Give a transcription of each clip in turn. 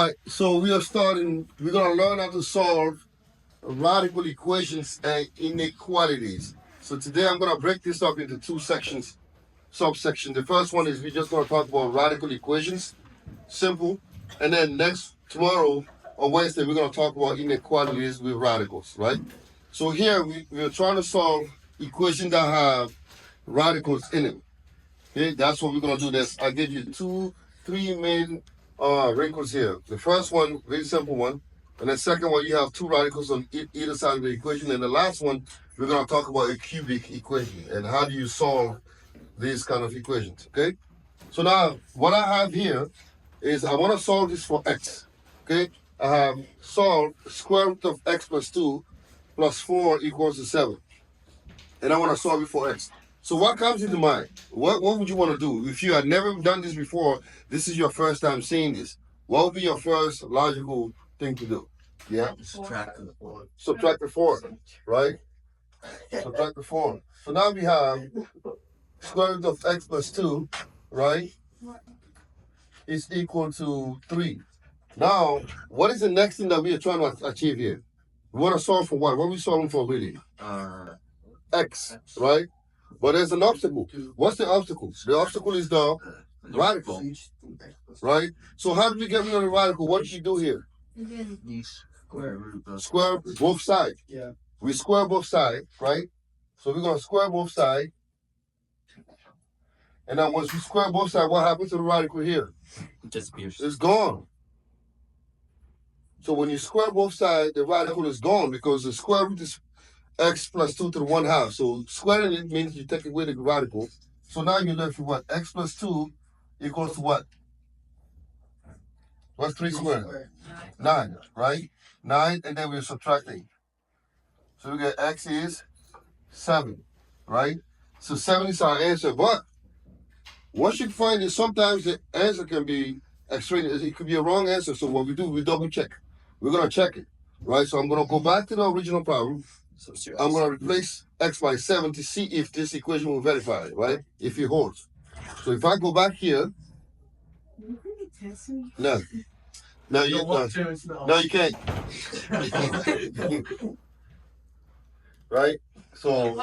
right, so we're going to learn how to solve radical equations and inequalities. So today I'm going to break this up into two sections, subsections. The first one is we're just going to talk about radical equations, simple. And then tomorrow on Wednesday, we're going to talk about inequalities with radicals, right? So here we're trying to solve equations that have radicals in them. Okay, that's what we're going to do. I give you three main wrinkles here. The first one, very simple one. And the second one, you have two radicals on either side of the equation. And the last one, we're going to talk about a cubic equation and how do you solve these kind of equations, okay? So now, what I have here is I want to solve this for x, okay? I have solved square root of x plus 2 plus 4 equals to 7. And I want to solve it for x. So what comes into mind? What would you want to do? If you had never done this before, this is your first time seeing this. What would be your first logical thing to do? Yeah? Subtract the 4. Subtract the 4, right? Subtract the 4. So now we have square root of x plus 2, right? Is equal to 3. Now, what is the next thing that we are trying to achieve here? We want to solve for what? What are we solving for really? X, right? But there's an obstacle. What's the obstacle? The obstacle is the radical, right? So how do we get rid of the radical? What did you do here? Square both sides. Yeah. We square both sides, right? So we're going to square both sides. And then once we square both sides, what happens to the radical here? It disappears. It's gone. So when you square both sides, the radical is gone because the square root is x plus 2 to the 1/2. So squaring it means you take away the radical. So now you're left with what? X plus 2 equals to what? What's 3 squared? 9, right? 9, and then we're subtracting. So we get x is 7, right? So 7 is our answer. But what you find is sometimes the answer can be extraneous. It could be a wrong answer. So what we do, we double check. We're going to check it, right? So I'm going to go back to the original problem. I'm going to replace x by 7 to see if this equation will verify it, right? If it holds. So if I go back here, no, you can't. Right? So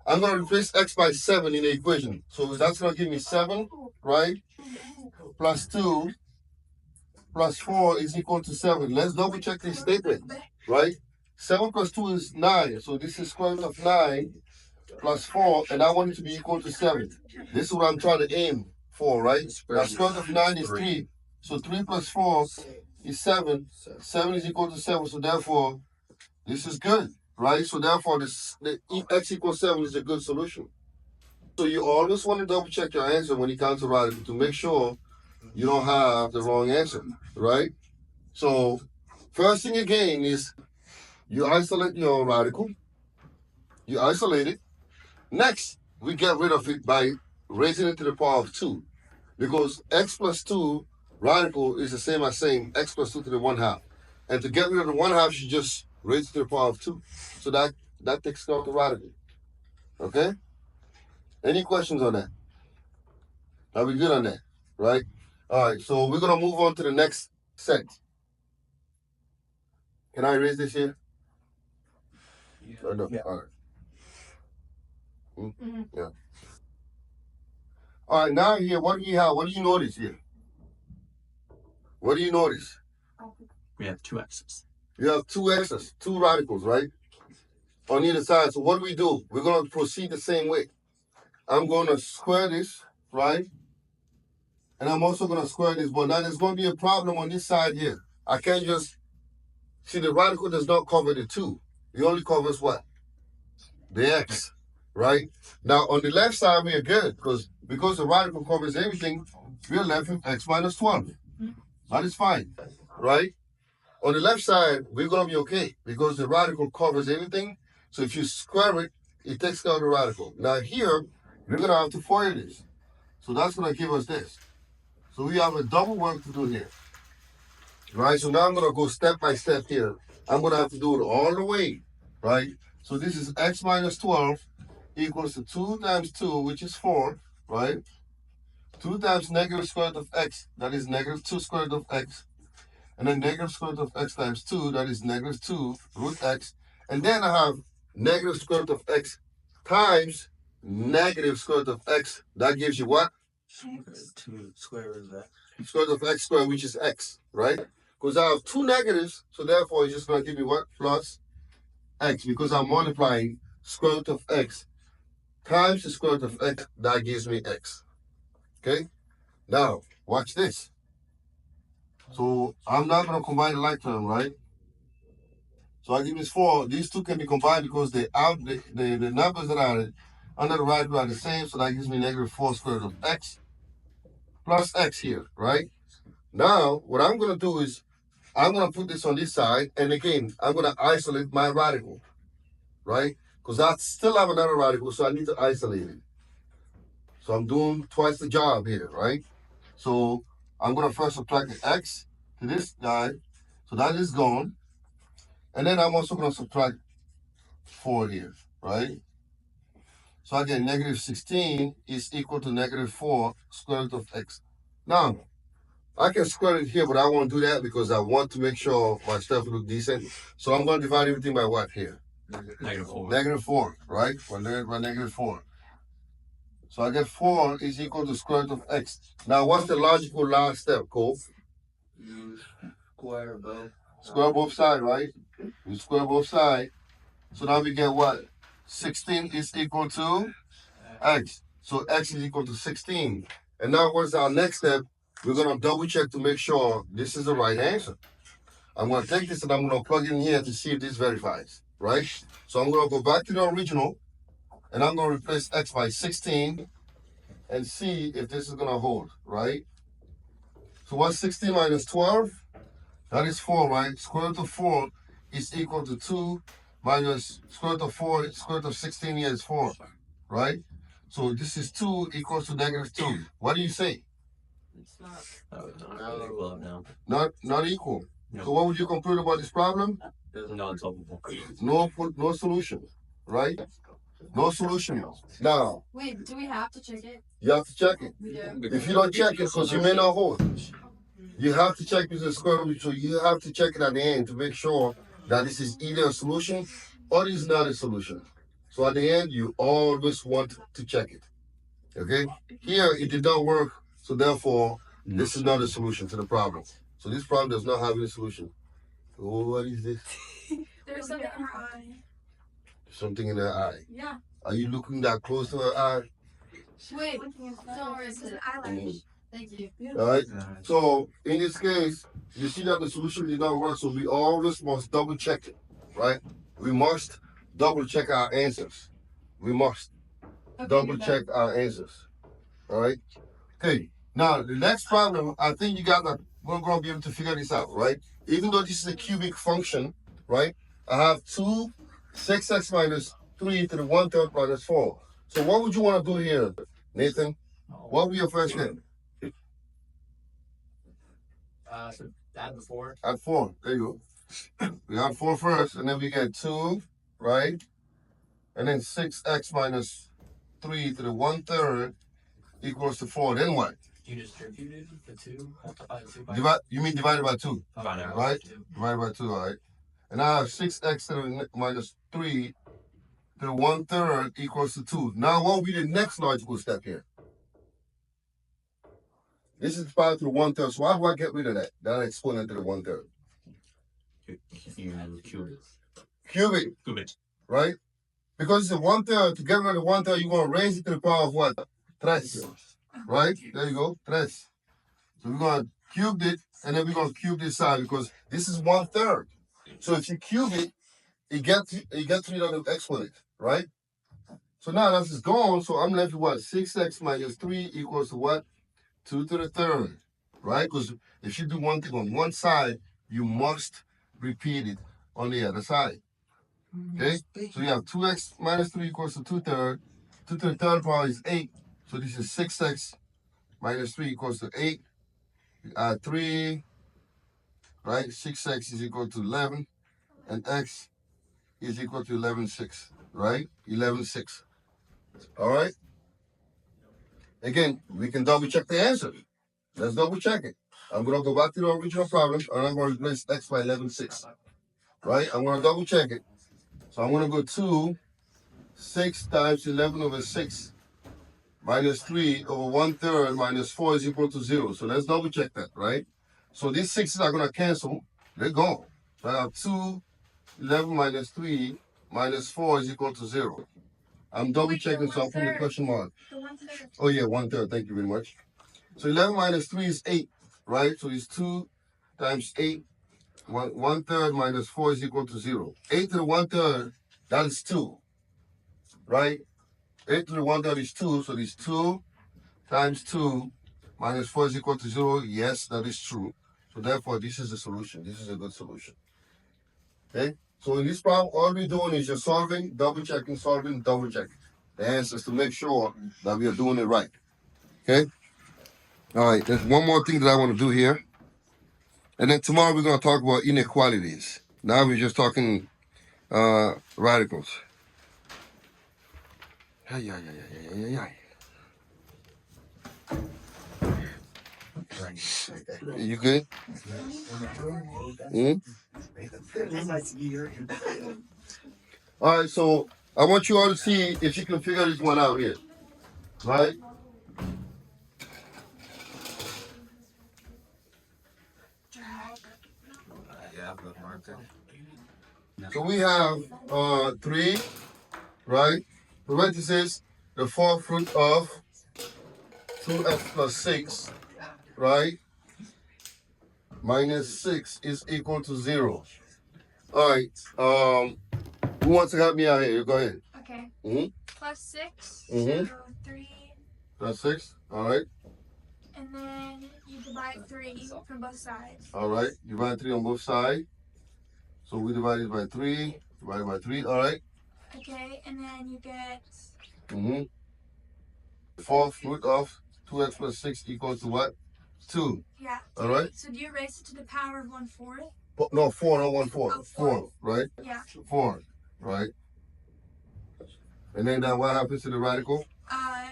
I'm going to replace x by 7 in the equation. So that's going to give me 7, right? Plus 2 plus 4 is equal to 7. Let's double check this statement, right? 7 plus 2 is 9. So this is square root of 9 plus 4, and I want it to be equal to 7. This is what I'm trying to aim for, right? Now, square root of 9 is 3. So 3 plus 4 is 7. 7 is equal to 7. So therefore, this is good, right? So therefore, the x equals 7 is a good solution. So you always want to double check your answer when it comes to radical to make sure you don't have the wrong answer, right? So first thing again is you isolate your radical. You isolate it. Next, we get rid of it by raising it to the power of 2. Because x plus 2 radical is the same as saying x plus 2 to the 1/2. And to get rid of the 1/2, you just raise it to the power of 2. So that takes care of the radical. Okay? Any questions on that? Are we good on that? Right? All right, so we're going to move on to the next set. Can I erase this here? Or no? Yeah. All right. Yeah. All right, now here, what do you have? What do you notice here? What do you notice? We have 2 x's. You have 2 x's, 2 radicals, right? On either side. So what do? We're going to proceed the same way. I'm going to square this, right? And I'm also going to square this. But now there's going to be a problem on this side here. I can't just... See, the radical does not cover the 2. It only covers what? The x, right? Now, on the left side, we are good because the radical covers everything, we're left with x minus 12. That is fine, right? On the left side, we're going to be okay because the radical covers everything. So if you square it, it takes care of the radical. Now here, we're going to have to FOIL this. So that's going to give us this. So we have a double work to do here. Right? So now I'm going to go step by step here. I'm going to have to do it all the way, right? So this is x minus 12 equals to 2 times 2, which is 4, right? 2 times negative square root of x, that is negative 2 square root of x, and then negative square root of x times 2, that is negative 2 root x. And then I have negative square root of x times negative square root of x. That gives you what? 2 square root of x. Square root of x squared, which is x, right? Because I have two negatives, so therefore it's just going to give me what? Plus x, because I'm multiplying square root of x times the square root of x. That gives me x. Okay? Now, watch this. So I'm not going to combine the like term, right? So I give this 4. These two can be combined because the numbers that are under the right are the same. So that gives me negative 4 square root of x plus x here, right? Now, what I'm going to do is I'm going to put this on this side. And again, I'm going to isolate my radical, right? Because I still have another radical, so I need to isolate it. So I'm doing twice the job here, right? So I'm going to first subtract the x to this guy. So that is gone. And then I'm also going to subtract 4 here, right? So I get negative 16 is equal to negative 4 square root of x. Now, I can square it here, but I won't do that because I want to make sure my stuff look decent. So I'm going to divide everything by what here? Negative 4. Negative 4, right? By negative 4. So I get 4 is equal to square root of x. Now, what's the logical last step, Cole? You square both. Square both sides, right? You square both sides. So now we get what? 16 is equal to x. So x is equal to 16. And now what's our next step? We're going to double check to make sure this is the right answer. I'm going to take this and I'm going to plug it in here to see if this verifies, right? So I'm going to go back to the original and I'm going to replace x by 16 and see if this is going to hold, right? So what's 16 minus 12? That is 4, right? Square root of 4 is equal to 2 minus square root of 4, square root of 16 here is 4, right? So this is 2 equals to negative 2. What do you say? It's not. Oh, it's not really equal now. Not equal. No. So what would you conclude about this problem? Not solvable. No solution, right? No solution. Now, Wait, do we have to check it? you have to check it. We do. If you don't check it, because you may not hold. You have to check with the square root, so you have to check it at the end to make sure that this is either a solution or it is not a solution. So at the end, you always want to check it. Okay? Here, it did not work, so therefore, this is not a solution to the problem. So this problem does not have any solution. Oh, what is this? There's something in her eye. Something in her eye. Yeah. Are you looking that close to her eye? Wait, so it's an eyelash. Thank you. All right. So in this case, you see that the solution did not work. So we always must double check it, right? We must double check our answers. We must double check our answers. All right. Okay. Now the next problem, I think you guys are going to be able to figure this out, right? Even though this is a cubic function, right? I have 2 6x minus 3 to the 1/3 minus 4. So what would you want to do here, Nathan? What would be your first step? So add the 4. Add 4. There you go. We add 4 first, and then we get 2, right? And then 6x minus 3 to the 1/3 equals to 4. Then what? You distributed the 2. Multiply the 2 by You mean divided by 2, Divide out right? 2. Divided by 2, all right. And I have 6x to the minus 3 to the 1/3 equals to 2. Now, what will be the next logical step here? This is 5 to the 1/3. So how do I get rid of that? That exponent to the 1/3. You cube it. Cube it, Cube it. right? Because it's a 1/3. To get rid of the 1/3, you're going to raise it to the power of what? 3. Right? There you go. 3. So we're going to cube it, and then we're going to cube this side because this is 1/3. So if you cube it, it gets rid of the exponent, right? So now that's just gone. So I'm left with what? 6x minus 3 equals to what? 2 to the 3rd, right? Because if you do one thing on one side, you must repeat it on the other side. Okay? So you have 2x minus 3 equals to 2/3. 2 to the 3rd power is 8. So this is 6x minus 3 equals to 8. You add 3, right? 6x is equal to 11. And x is equal to 11/6, right? 11/6. All right? Again, we can double check the answer. Let's double check it. I'm going to go back to the original problem, and I'm going to replace x by 11/6. Right? I'm going to double check it. So I'm going to go 2, 6 times 11 over 6 minus 3 over 1/3 minus 4 is equal to 0. So let's double check that, right? So these 6's are going to cancel. They're gone. So I have 2, 11 minus 3 minus 4 is equal to 0. I'm double checking, so I'm putting the question mark. Oh, yeah, 1/3. Thank you very much. So 11 minus 3 is 8, right? So it's 2 times 8. 1/3 minus 4 is equal to 0. 8 to the 1/3, that is 2, right? 8 to the 1/3 is 2, so it's 2 times 2 minus 4 is equal to 0. Yes, that is true. So therefore, this is the solution. This is a good solution. Okay? So in this problem, all we're doing is just solving, double checking, solving, double checking. The answer is to make sure that we are doing it right. Okay? All right, there's one more thing that I want to do here. And then tomorrow we're going to talk about inequalities. Now we're just talking radicals. You good? All right, so I want you all to see if you can figure this one out here. Right? So we have 3, right? Parentheses, the fourth root of 2x plus 6, right? Minus 6 is equal to 0. All right. Who wants to help me out here? Go ahead. Okay. Plus 6. Mhm. So 3. Plus 6. All right. And then you divide 3 from both sides. All right. Divide 3 on both sides. So we divide it by 3. Divided by 3. All right. Okay. And then you get. The fourth root of 2x plus 6 equals to what? 2. Yeah. All right. So do you raise it to the power of 1/4? No, 4, not 1/4. Oh, 4, right? Yeah. 4, right? And then what happens to the radical?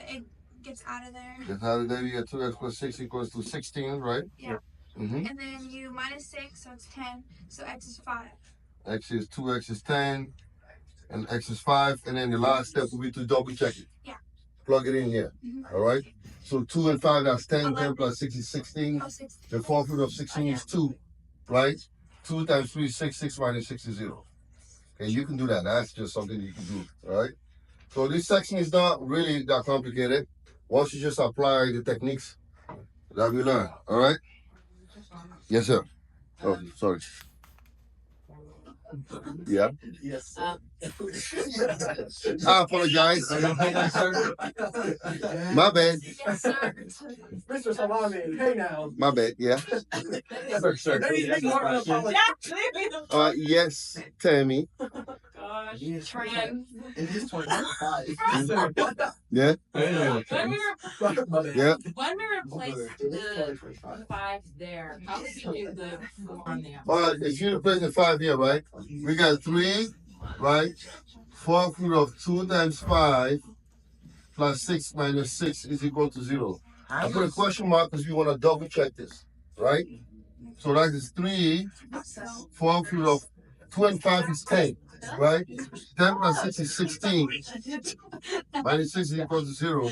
It gets out of there. Gets out of there, you get 2x plus 6 equals to 16, right? Yeah. Mm-hmm. And then you minus 6, so it's 10. So x is 5. X is 2x is 10, and x is 5. And then the last step will be to double check it. Yeah. Plug it in here. All right? So 2 and 5, that's 10. 10 plus 6 is 16. Oh, 16. The fourth root of 16 is 2, right? 2 times 3 is 6. 6 minus 6 is 0. Okay, you can do that. That's just something you can do, all right? So this section is not really that complicated. Once you just apply the techniques that we learn, all right? Yes, sir. Oh, sorry. Yeah. Yes. I apologize. My bad. Yes, sir. Mr. Salami, hey now. My bad. Yeah. Sir. Yes, Tammy. Gosh. It is 25. Yeah. When Yeah. we replace the 5 there, how would you do the 4 on the outside? All right. If you replace the 5 here, right? We got 3, right? Fourth root of 2 times 5 plus 6 minus 6 is equal to 0. I put a question mark because we want to double check this, right? So that is 3, fourth root of 2 and 5 is 10, right? 10 plus 6 is 16. Minus 6 is equal to 0,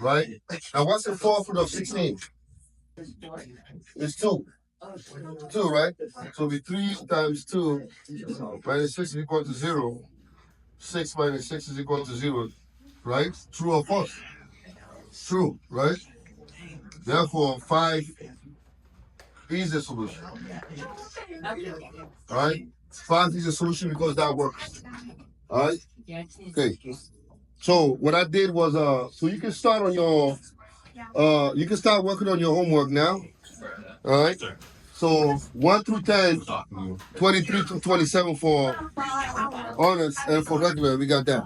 right? Now what's the fourth root of 16? It's 2. 2, right? So it'll be 3 times 2 minus 6 is equal to 0. 6 minus 6 is equal to 0, right? True or false? True, right? Therefore, 5 is the solution. All right? 5 is the solution because that works. All right? Okay. So what I did was, so you can start on your, you can start working on your homework now. All right? So 1 through 10, 23 to 27 for honors, and for regular, we got that.